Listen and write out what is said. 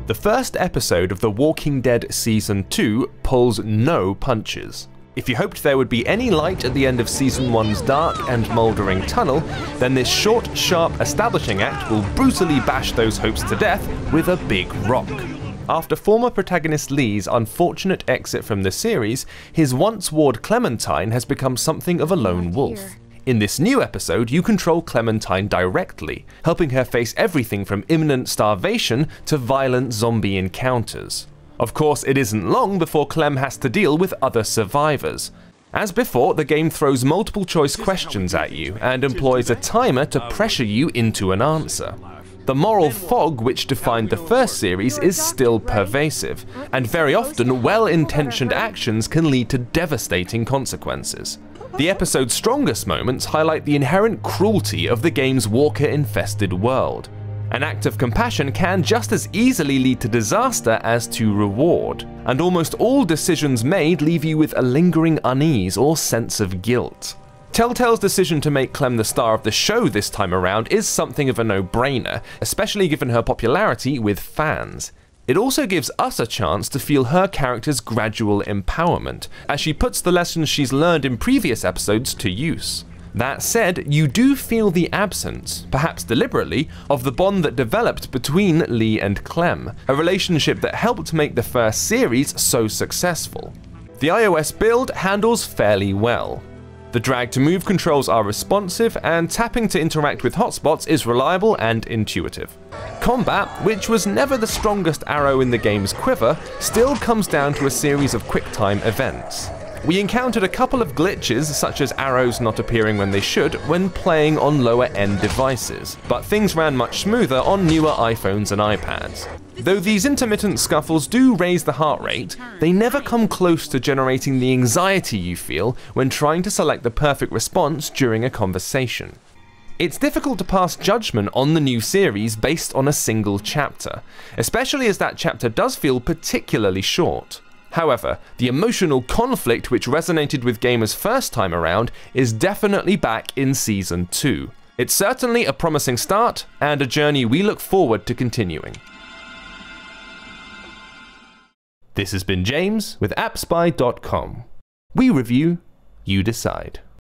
The first episode of The Walking Dead Season 2 pulls no punches. If you hoped there would be any light at the end of Season 1's dark and mouldering tunnel, then this short, sharp establishing act will brutally bash those hopes to death with a big rock. After former protagonist Lee's unfortunate exit from the series, his once ward Clementine has become something of a lone wolf. In this new episode, you control Clementine directly, helping her face everything from imminent starvation to violent zombie encounters. Of course, it isn't long before Clem has to deal with other survivors. As before, the game throws multiple choice questions at you and employs a timer to pressure you into an answer. The moral fog which defined the first series is still pervasive, and very often well-intentioned actions can lead to devastating consequences. The episode's strongest moments highlight the inherent cruelty of the game's walker-infested world. An act of compassion can just as easily lead to disaster as to reward, and almost all decisions made leave you with a lingering unease or sense of guilt. Telltale's decision to make Clem the star of the show this time around is something of a no-brainer, especially given her popularity with fans. It also gives us a chance to feel her character's gradual empowerment, as she puts the lessons she's learned in previous episodes to use. That said, you do feel the absence, perhaps deliberately, of the bond that developed between Lee and Clem, a relationship that helped make the first series so successful. The iOS build handles fairly well. The drag-to-move controls are responsive, and tapping to interact with hotspots is reliable and intuitive. Combat, which was never the strongest arrow in the game's quiver, still comes down to a series of quick-time events. We encountered a couple of glitches, such as arrows not appearing when they should, when playing on lower-end devices, but things ran much smoother on newer iPhones and iPads. Though these intermittent scuffles do raise the heart rate, they never come close to generating the anxiety you feel when trying to select the perfect response during a conversation. It's difficult to pass judgment on the new series based on a single chapter, especially as that chapter does feel particularly short. However, the emotional conflict which resonated with gamers first time around is definitely back in Season 2. It's certainly a promising start, and a journey we look forward to continuing. This has been James with AppSpy.com. We review, you decide.